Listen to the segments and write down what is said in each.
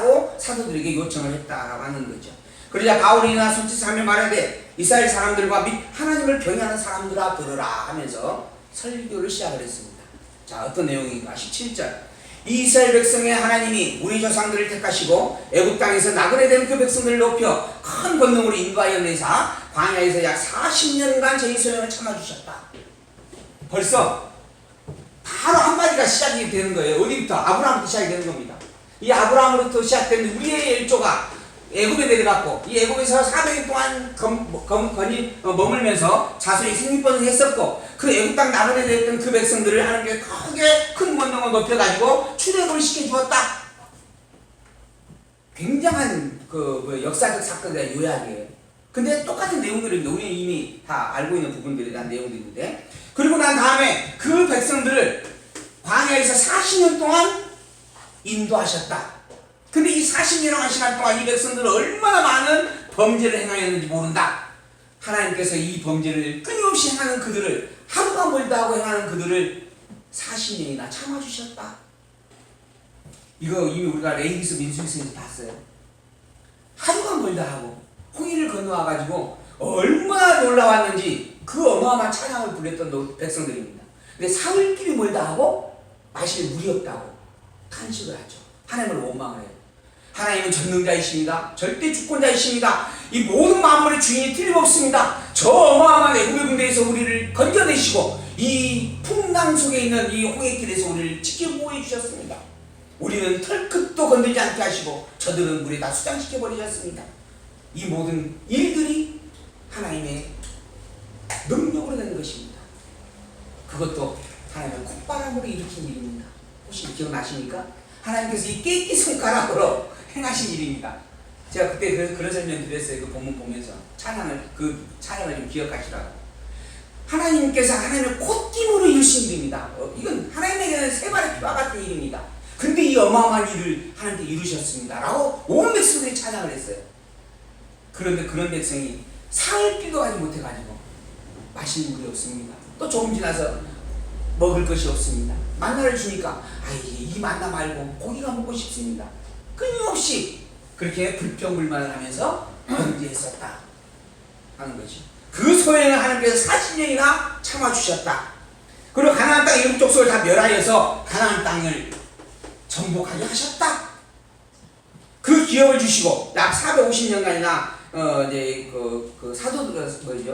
하라고 사도들에게 요청을 했다라고 하는 거죠. 그러자 바울이나 손짓하며 말하되 이스라엘 사람들과 및 하나님을 경외하는 사람들아 들으라 하면서 설교를 시작을 했습니다. 자, 어떤 내용인가? 17절. 이 이스라엘 백성의 하나님이 우리 조상들을 택하시고 애굽 땅에서 나그네된 그 백성들을 높여 큰 권능으로 인도하였느니사 광야에서 약 40년간 저희 소명을 참아주셨다. 벌써 바로 한마디가 시작이 되는 거예요. 어디부터? 아브라함부터 시작이 되는 겁니다. 이 아브라함으로부터 시작된 우리의 일조가 애굽에 내려갔고 이 애굽에서 400년 동안 머물면서 자손이 생육번성했었고 그 애굽 땅 나그네 됐던 그 백성들을 하나님께 크게 큰 권능을 높여가지고 출애굽을 시켜주었다. 굉장한 역사적 사건의 요약이에요. 근데 똑같은 내용들입니다. 우리는 이미 다 알고 있는 부분들에 대한 내용들인데, 그리고 난 다음에 그 백성들을 광야에서 40년 동안 인도하셨다. 근데 이 40년이라는 시간 동안 이 백성들은 얼마나 많은 범죄를 행하였는지 모른다. 하나님께서 이 범죄를 끊임없이 행하는 그들을, 하루가 멀다 하고 행하는 그들을 40년이나 참아주셨다. 이거 이미 우리가 레위기서 민수기서에서 봤어요. 하루가 멀다 하고 홍해를 건너와가지고 얼마나 놀라웠는지 그 어마어마한 찬양을 부렸던 백성들입니다. 근데 사흘길이 멀다 하고 마실 물이 없다고 탄식을 하죠. 하나님을 원망을 해요. 하나님은 전능자이십니다. 절대 주권자이십니다. 이 모든 만물의 주인이 틀림없습니다. 저 어마어마한 애굽의 군대에서 우리를 건져내시고 이 풍랑 속에 있는 이 홍해길에서 우리를 지키고 보호해 주셨습니다. 우리는 털끝도 건들지 않게 하시고 저들은 물에 다 수장시켜 버리셨습니다. 이 모든 일들이 하나님의 능력으로 된 것입니다. 그것도 하나님의 콧바람으로 일으킨 일입니다. 혹시 기억나십니까? 하나님께서 이 깨끼 손가락으로 행하신 일입니다. 제가 그때 그런 설명 드렸어요. 그 본문 보면서 찬양을 좀 기억하시라고. 하나님께서 하나님의 콧김으로 이루신 일입니다. 이건 하나님에게는 세 발의 피와 같은 일입니다. 근데 이 어마어마한 일을 하나님께 이루셨습니다 라고 온 백성들이 찬양을 했어요. 그런데 그런 백성이 사흘길도 가지 못해가지고 마실 물이 없습니다. 또 조금 지나서 먹을 것이 없습니다. 만나를 주니까 이 만나 말고 고기가 먹고 싶습니다. 끊임없이 그렇게 불평불만을 하면서 범죄했었다 하는 거지. 그 소행을 하나님께서 40년이나 참아주셨다. 그리고 가나안 땅 일곱 족속을 다 멸하여서 가나안 땅을 정복하게 하셨다. 그 기업을 주시고 약 450년간이나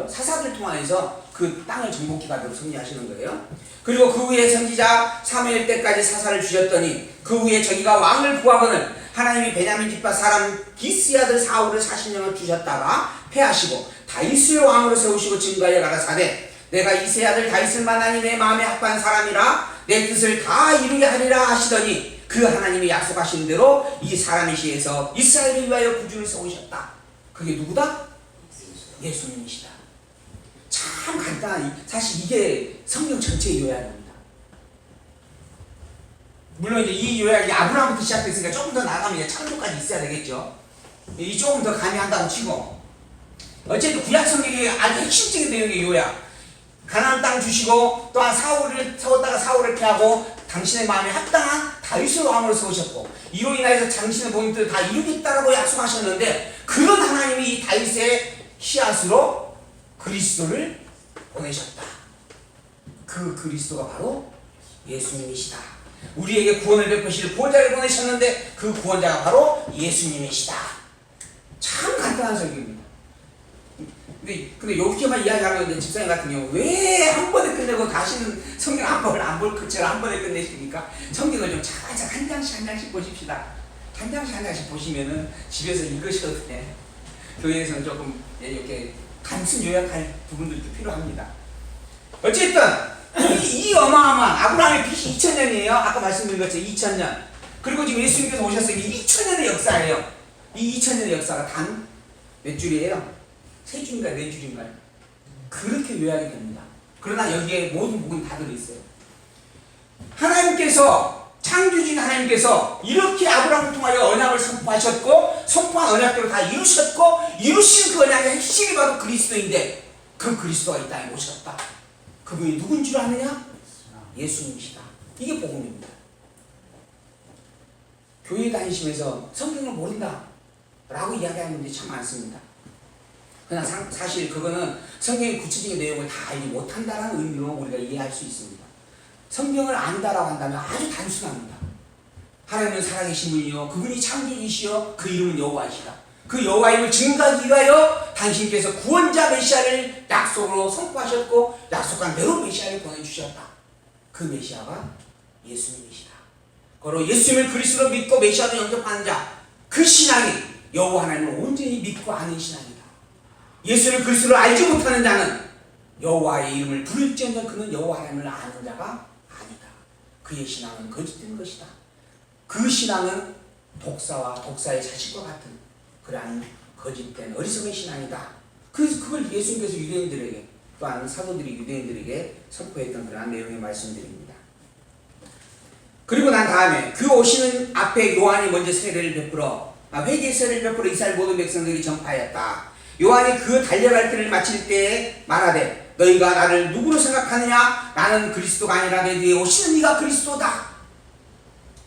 사사들 통하여서 그 땅을 정복해가도록 섭리하시는 거예요. 그리고 그 후에 선지자 사무엘 때까지 사사를 주셨더니 그 후에 저기가 왕을 구하거늘 하나님이 베냐민 집파 사람 기스의 아들 사울을 40년을 주셨다가 패하시고 다윗을 왕으로 세우시고 증거하여 가라사대 내가 이새의 아들 다윗을 만나니 내 마음에 합한 사람이라 내 뜻을 다 이루게 하리라 하시더니 그 하나님이 약속하신 대로 이 사람의 시에서 이스라엘을 위하여 구주를 세우셨다. 그게 누구다? 예수님이시다. 참 간단한, 사실 이게 성경 전체의 요약입니다. 물론 이제 이 요약이 아브라함부터 시작됐으니까 조금 더 나가면 이제 창조까지 있어야 되겠죠. 이 조금 더 가미한다고 치고 어쨌든 구약 성경의 아주 핵심적인 내용의 요약. 가나안 땅 주시고 또한 사울을 세웠다가 사울을 패하고 당신의 마음에 합당한 다윗을 왕으로 세우셨고 이로 인하여서 당신의 본인들을 다 이루겠다라고 약속하셨는데 그런 하나님이 이 다윗의 씨앗으로 그리스도를 보내셨다. 그 그리스도가 바로 예수님이시다. 우리에게 구원을 베푸실 구원자를 보내셨는데 그 구원자가 바로 예수님이시다. 참 간단한 설교입니다. 근데 여기만 이야기하면 집사님 같은 경우 왜 한 번에 끝내고 다시는 성경 안 볼 것처럼 한 번에 끝내십니까? 성경을 좀 차근차근 한 장씩 보십시다. 한 장씩 보시면은 집에서 읽으셔도 돼. 교회에서는 조금 이렇게 단순 요약할 부분들도 필요합니다. 어쨌든 이 어마어마한 아브라함의 빚이 2000년이에요. 아까 말씀드린 것처럼 2000년. 그리고 지금 예수님께서 오셨어요. 이 2000년의 역사예요. 이 2000년의 역사가 단 몇 줄이에요? 3줄인가요? 4줄인가요? 그렇게 요약이 됩니다. 그러나 여기에 모든 부분이 다 들어있어요. 하나님께서, 창조주인 하나님께서 이렇게 아브라함을 통하여 언약을 선포하셨고 선포한 언약대로 다 이루셨고 이루신 그 언약의 핵심이 바로 그리스도인데 그 그리스도가 이 땅에 오셨다. 그분이 누군 줄 아느냐? 예수님이시다. 이게 복음입니다. 교회 다니시면서 성경을 모른다 라고 이야기하는 분들이 참 많습니다. 그러나 사실 그거는 성경의 구체적인 내용을 다 알지 못한다는 의미로 우리가 이해할 수 있습니다. 성경을 안다라고 한다면 아주 단순합니다. 하나님은 살아계신 분이요 그분이 창조주시요 그 이름은 여호와이시다. 그 여호와임을 증거하기 위하여 당신께서 구원자 메시아를 약속으로 선포하셨고 약속한 대로 메시아를 보내주셨다. 그 메시아가 예수님이시다. 바로 예수님을 그리스도로 믿고 메시아로 영접하는 자, 그 신앙이 여호와 하나님을 온전히 믿고 아는 신앙이다. 예수를 그리스도로 알지 못하는 자는 여호와의 이름을 부를지언정 그는 여호와 하나님을 아는 자가 아니다. 그의 신앙은 거짓된 것이다. 그 신앙은 독사의 자식과 같은 그러한 거짓된 어리석은 신앙이다. 그걸 예수님께서 유대인들에게 또한 사도들이 유대인들에게 선포했던 그러한 내용의 말씀드립니다. 그리고 난 다음에 그 오시는 앞에 요한이 먼저 세례를 베풀어 회개 세례를 베풀어 이스라엘 모든 백성들이 전파하였다. 요한이 그 달려갈 길을 마칠 때에 말하되 너희가 나를 누구로 생각하느냐? 나는 그리스도가 아니라 내 뒤에 오시는 이가 그리스도다.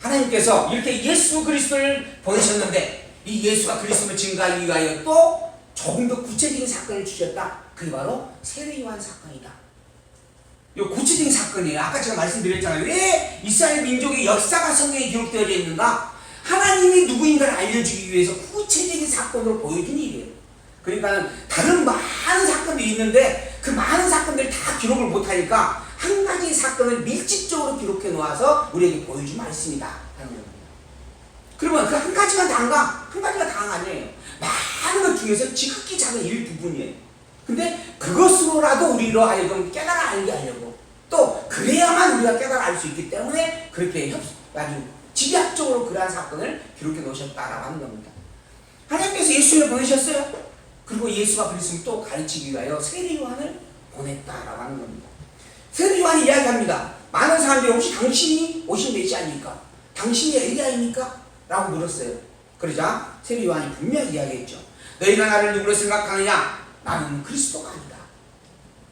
하나님께서 이렇게 예수 그리스도를 보내셨는데 이 예수가 그리스도를 증거하기 위하여 또 조금 더 구체적인 사건을 주셨다. 그게 바로 세례 요한 사건이다. 이 구체적인 사건이에요. 아까 제가 말씀드렸잖아요. 왜 이스라엘 민족의 역사가 성경에 기록되어 있는가? 하나님이 누구인가를 알려주기 위해서 구체적인 사건으로 보여준 일이에요. 그러니까 다른 많은 사건들이 있는데 그 많은 사건들을 다 기록을 못하니까 한 가지 사건을 밀집적으로 기록해 놓아서 우리에게 보여준 말씀이다 하는 겁니다. 그러면 그 한 가지만 다인가? 한 가지가 다가 아니에요. 많은 것 중에서 지극히 작은 일부분이에요. 근데 그것으로라도 우리로 하여금 깨달아 알게 하려고 또 그래야만 우리가 깨달아 알 수 있기 때문에 그렇게 아주 집약적으로 그러한 사건을 기록해 놓으셨다라고 하는 겁니다. 하나님께서 예수를 보내셨어요. 그리고 예수가 그리스도를 또 가르치기 위하여 세례 요한을 보냈다라고 하는 겁니다. 세례 요한이 이야기합니다. 많은 사람들이 혹시 당신이 오신 메시아입니까? 당신이 엘리야입니까? 라고 물었어요. 그러자 세례 요한이 분명히 이야기했죠. 너희가 나를 누구로 생각하느냐? 나는 그리스도가 아니다.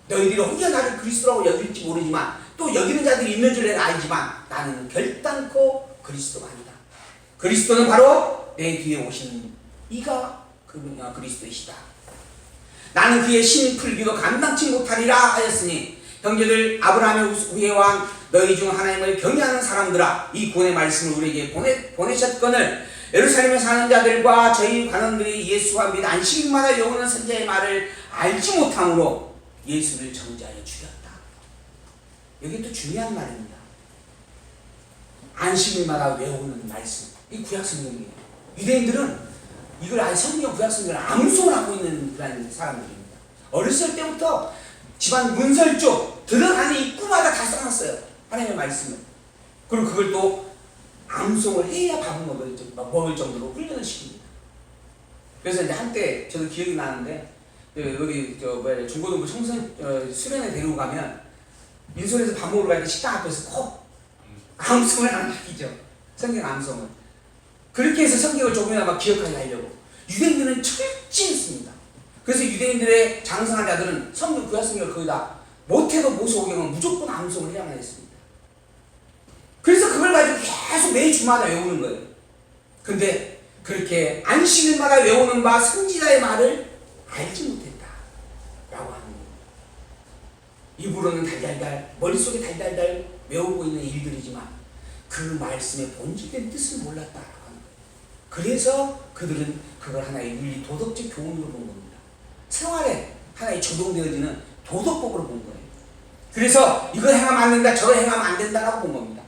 너희들이 혹여 나를 그리스도라고 여길지 모르지만 또 여기는 자들이 있는 줄 내가 알지만 나는 결단코 그리스도가 아니다. 그리스도는 바로 내 뒤에 오시는 이가 그리스도이시다. 나는 그의 신 풀기도 감당치 못하리라 하였으니 형제들 아브라함의 후예왕 너희 중 하나님을 경외하는 사람들아 이 구원의 말씀을 우리에게 보내셨거늘 예루살렘에 사는 자들과 저희 관원들이 예수와 및 안식일마다 외우는 선지자의 말을 알지 못함으로 예수를 정죄하여 죽였다. 여기 또 중요한 말입니다. 안식일마다 외우는 말씀. 이 구약성경이에요. 유대인들은 이걸 아예 성경 구약성경을 암송을 하고 있는 그런 사람들입니다. 어렸을 때부터 집안 문설 쪽 들어가는 입구마다 다 써놨어요. 하나님의 말씀을. 그리고 그걸 또 암송을 해야 밥을 먹을 정도로 훈련을 시킵니다. 그래서 이제 한때 저도 기억이 나는데 여기 중고등부 청소년 수련회 데리고 가면 민소에서 밥 먹으러 갈 때 식당 앞에서 꼭 암송을 하나 시키죠. 성경 암송을. 그렇게 해서 성경을 조금이나마 기억하게 하려고. 유대인들은 철저했습니다. 그래서 유대인들의 장성한 자들은 성경 구약성경을 거의 다 못해도 모세오경은 무조건 암송을 해야만 했습니다. 그래서 그걸 가지고 계속 매 주마다 외우는 거예요. 근데 그렇게 안식일마다 외우는 바 선지자의 말을 알지 못했다 라고 하는 거예요. 입으로는 달달달 머릿속에 달달달 외우고 있는 일들이지만 그 말씀의 본질된 뜻을 몰랐다라고 하는 거예요. 그래서 그들은 그걸 하나의 윤리 도덕적 교훈으로 본 겁니다. 생활에 하나의 적용되어지는 도덕법으로 본 거예요. 그래서 이거 행하면 안 된다 저거 행하면 안 된다라고 본 겁니다.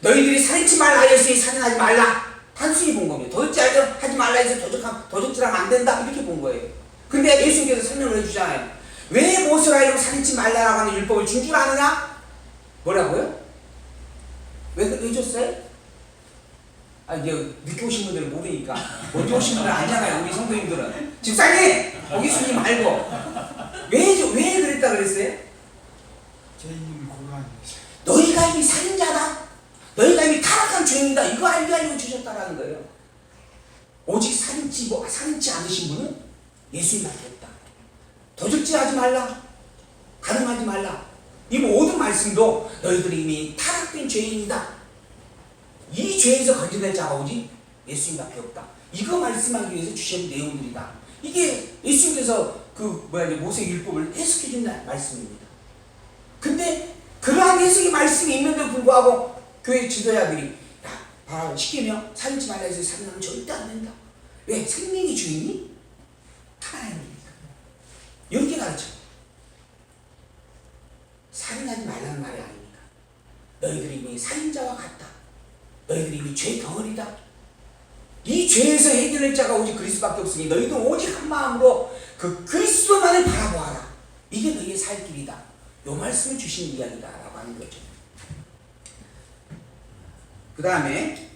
너희들이 살인치 말라 했으니 살인하지 말라 단순히 본 겁니다. 도적질하지 말라 해서 도적질하면 안 된다 이렇게 본 거예요. 근데 예수님께서 설명을 해주잖아요. 왜 모세가 이런 살인치 말라라고 하는 율법을 준 줄 아느냐? 뭐라고요? 왜 줬어요? 이제 늦게 오신 분들은 모르니까 먼저 오신 분들은 알잖아요. 우리 성도님들은 집사님! 거기 숨지 말고 왜 그랬다 그랬어요? 죄인을 고라니 너희가 이미 살인자다. 너희가 이미 타락한 죄인이다. 이거 알게 하려고 주셨다라는 거예요. 오직 살인치 않으신 분은 예수님밖에 없다. 도적질하지 말라. 가늠하지 말라. 이 모든 말씀도 너희들이 이미 타락된 죄인이다. 이 죄에서 건져낼 자가 오직 예수님밖에 없다. 이거 말씀하기 위해서 주신 내용들이다. 이게 예수님께서 모세 율법을 해석해 준 말씀입니다. 근데 그러한 해석의 말씀이 있는데도 불구하고 교회 지도자들이 야, 시키면 살인지 말라 해서 살인하면 절대 안 된다. 왜? 생명의 주인이 하나님입니다. 이렇게 가르쳐. 살인하지 말라는 말이 아닙니다. 너희들이 이미 살인자와 같다. 너희들이 이미 죄 덩어리다. 이 죄에서 해결할 자가 오직 그리스도밖에 없으니 너희도 오직 한 마음으로 그 그리스도만을 바라보아라. 이게 너희의 살 길이다. 요 말씀을 주신 이야기다라고 하는 거죠. 그 다음에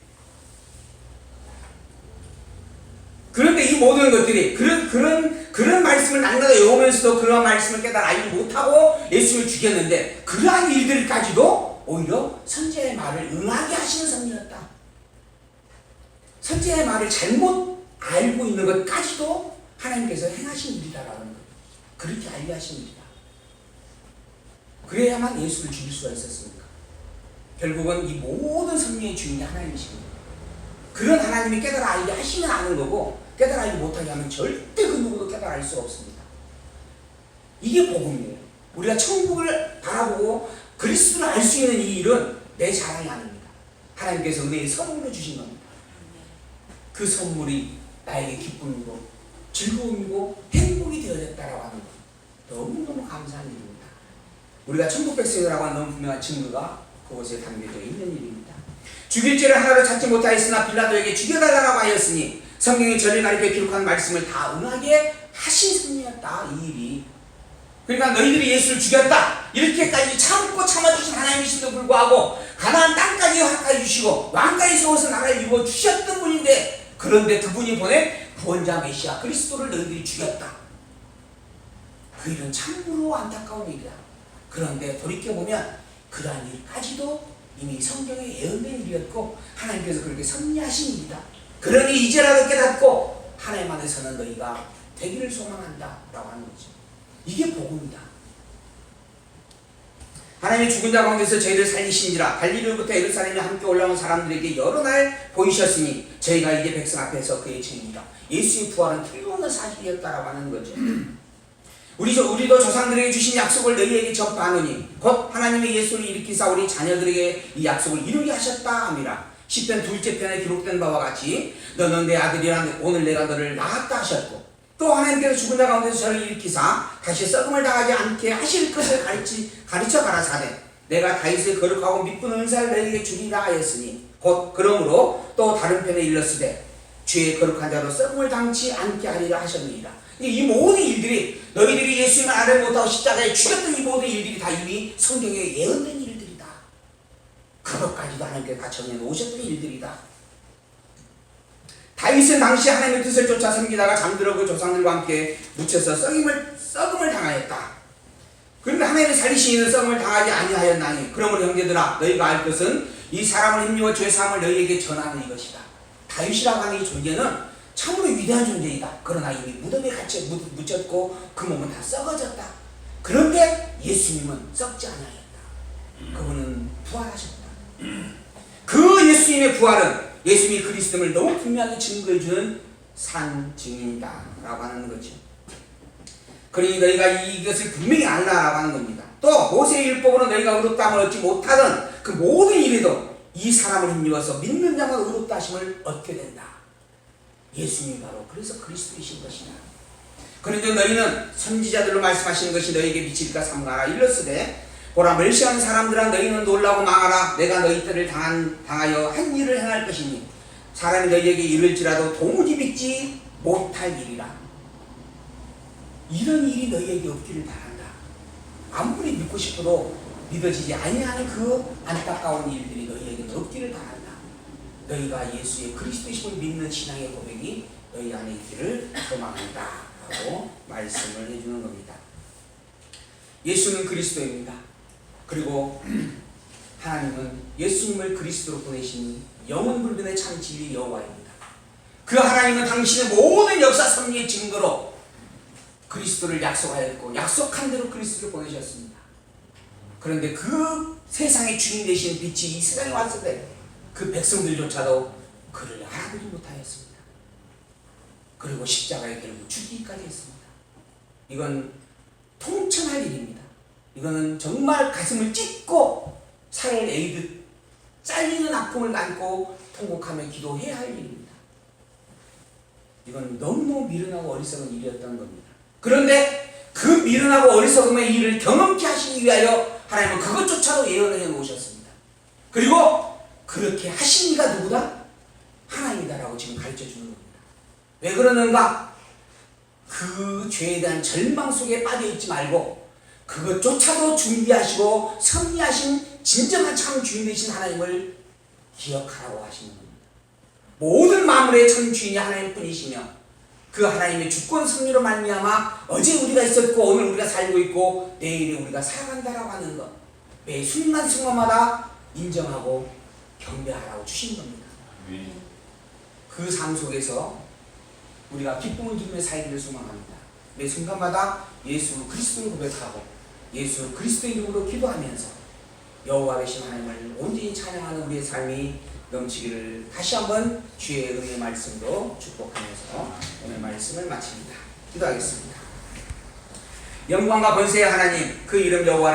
그런데 이 모든 것들이 그런 말씀을 낭나가 외우면서도 그런 말씀을 깨달아 알지 못하고 예수님을 죽였는데 그러한 일들까지도 오히려 선지자의 말을 응하게 하시는 섭리였다. 선지자의 말을 잘못 알고 있는 것까지도 하나님께서 행하신 일이다라는 거예요. 그렇게 알게 하신 일이다. 그래야만 예수를 죽일 수가 있었습니까? 결국은 이 모든 섭리의 주인이 하나님이십니다. 그런 하나님이 깨달아 알게 하시면 아는 거고 깨달아 알지 못하게 하면 절대 그 누구도 깨달아 알 수가 없습니다. 이게 복음이에요. 우리가 천국을 바라보고 그리스도를 알 수 있는 이 일은 내 자랑이 아닙니다. 하나님께서 은혜의 선물로 주신 겁니다. 그 선물이 나에게 기쁨이고 즐거움이고 행복이 되어졌다라고 하는 것. 너무너무 감사한 일입니다. 우리가 천국 백성이라고 하는 분명한 증거가 그곳에 담겨져 있는 일입니다. 죽일 죄를 하나도 찾지 못하였으나 빌라도에게 죽여달라고 하였으니 성경이 저를 가리켜 기록한 말씀을 다 응하게 하신 섭리였다. 이 일이. 그러니까 너희들이 예수를 죽였다. 이렇게까지 참고 참아주신 하나님이신데도 불구하고 가나안 땅까지 허락해 주시고 왕까지 세워서 나라를 이루어 주셨던 분인데 그런데 그분이 보낸 구원자 메시아 그리스도를 너희들이 죽였다. 그 일은 참으로 안타까운 일이다. 그런데 돌이켜보면 그러한 일까지도 이미 성경에 예언된 일이었고 하나님께서 그렇게 섭리하신 일이다. 그러니 이제라도 깨닫고 하나님 안에서는 너희가 되기를 소망한다 라고 하는 거죠. 이게 복음이다. 하나님이 죽은 자 가운데서 저희를 살리신지라 갈릴리로부터 예루살렘에 함께 올라온 사람들에게 여러 날 보이셨으니 저희가 이제 백성 앞에서 그의 증인이다. 예수의 부활은 틀림없는 사실이었다라고 하는 거죠. 우리도 조상들에게 주신 약속을 너희에게 전파하노니 곧 하나님의 예수를 일으키사 우리 자녀들에게 이 약속을 이루게 하셨다 함이라. 시편 2째 편에 기록된 바와 같이 너는 내 아들이라 오늘 내가 너를 낳았다 하셨고 또 하나님께서 죽은 자 가운데서 저를 일으키사 다시 썩음을 당하지 않게 하실 것을 가르쳐 가라사대 내가 다윗의 거룩하고 미쁜 은사를 너희에게 주리라 하였으니 곧 그러므로 또 다른 편에 일렀으되 주의 거룩한 자로 썩음을 당치 않게 하리라 하셨느니라. 이 모든 일들이 너희들이 예수님을 알지 못하고 십자가에 죽였던 이 모든 일들이 다 이미 성경에 예언된 일들이다. 그것까지도 하나님께서 다 정해놓으셨던 일들이다. 다윗은 당시 하나님의 뜻을 쫓아 섬기다가 잠들어 그 조상들과 함께 묻혀서 썩음을 당하였다. 그런데 하나님의 살리신 이는 썩음을 당하지 아니하였나니 그러므로 형제들아 너희가 알 것은 이 사람을 힘입어 죄사함을 너희에게 전하는 이것이다. 다윗이라고 하는 이 존재는 참으로 위대한 존재이다. 그러나 이미 무덤에 갇혀 묻혔고 그 몸은 다 썩어졌다. 그런데 예수님은 썩지 않았다. 그분은 부활하셨다. 그 예수님의 부활은 예수님이 그리스도를 너무 분명하게 증거해주는 산 증인이다 라고 하는 거죠. 그러니 너희가 이것을 분명히 알라라고 하는 겁니다. 또 모세의 율법으로 너희가 의롭다함을 얻지 못하던 그 모든 일에도 이 사람을 힘입어서 믿는 자만 의롭다 하심을 얻게 된다. 예수님이 바로 그래서 그리스도이신 것이다. 그런데 너희는 선지자들로 말씀하시는 것이 너희에게 미칠까 삼가라. 일렀으되 보라 멸시하는 사람들아 너희는 놀라고 망하라. 내가 너희 때를 당하여 한 일을 행할 것이니 사람이 너희에게 이를지라도 도무지 믿지 못할 일이라. 이런 일이 너희에게 없기를 바란다. 아무리 믿고 싶어도 믿어지지 아니하는 그 안타까운 일들이 너희에게 없기를 바란다. 너희가 예수의 그리스도이심을 믿는 신앙의 고백이 너희 안에 있기를 소망한다 라고 말씀을 해주는 겁니다. 예수는 그리스도입니다. 그리고 하나님은 예수님을 그리스도로 보내신 영원불변의 참 진리 여호와입니다. 그 하나님은 당신의 모든 역사 섭리의 증거로 그리스도를 약속하였고 약속한 대로 그리스도를 보내셨습니다. 그런데 그 세상의 주인 되신 빛이 이 세상에 왔을 때 그 백성들조차도 그를 알아보지 못하였습니다. 그리고 십자가에 결국 죽기까지 했습니다. 이건 통천할 일입니다. 이거는 정말 가슴을 찢고 살을 에이듯 잘리는 아픔을 안고 통곡하며 기도해야 할 일입니다. 이건 너무너무 미련하고 어리석은 일이었던 겁니다. 그런데 그 미련하고 어리석음의 일을 경험케 하시기 위하여 하나님은 그것조차도 예언을 해 놓으셨습니다. 그리고 그렇게 하신 이가 누구다? 하나님이다라고 지금 가르쳐 주는 겁니다. 왜 그러는가? 그 죄에 대한 절망 속에 빠져 있지 말고 그것조차도 준비하시고 섭리하신 진정한 참 주인 되신 하나님을 기억하라고 하시는 겁니다. 모든 만물의 참 주인이 하나님뿐이시며 그 하나님의 주권 섭리로 말미암아 어제 우리가 있었고 오늘 우리가 살고 있고 내일에 우리가 살아간다라고 하는 것, 매 순간순간마다 인정하고 경배하라고 주신 겁니다. 그 삶 속에서 우리가 기쁨을 누리며 살기를 소망합니다. 매 순간마다 예수 그리스도를 고백하고 예수 그리스도 이름으로 기도하면서 여호와 되신 하나님을 온전히 찬양하는 우리의 삶이 넘치기를 다시 한번 주의 은혜의 말씀으로 축복하면서 오늘 말씀을 마칩니다. 기도하겠습니다. 영광과 권세의 하나님, 그 이름 여호와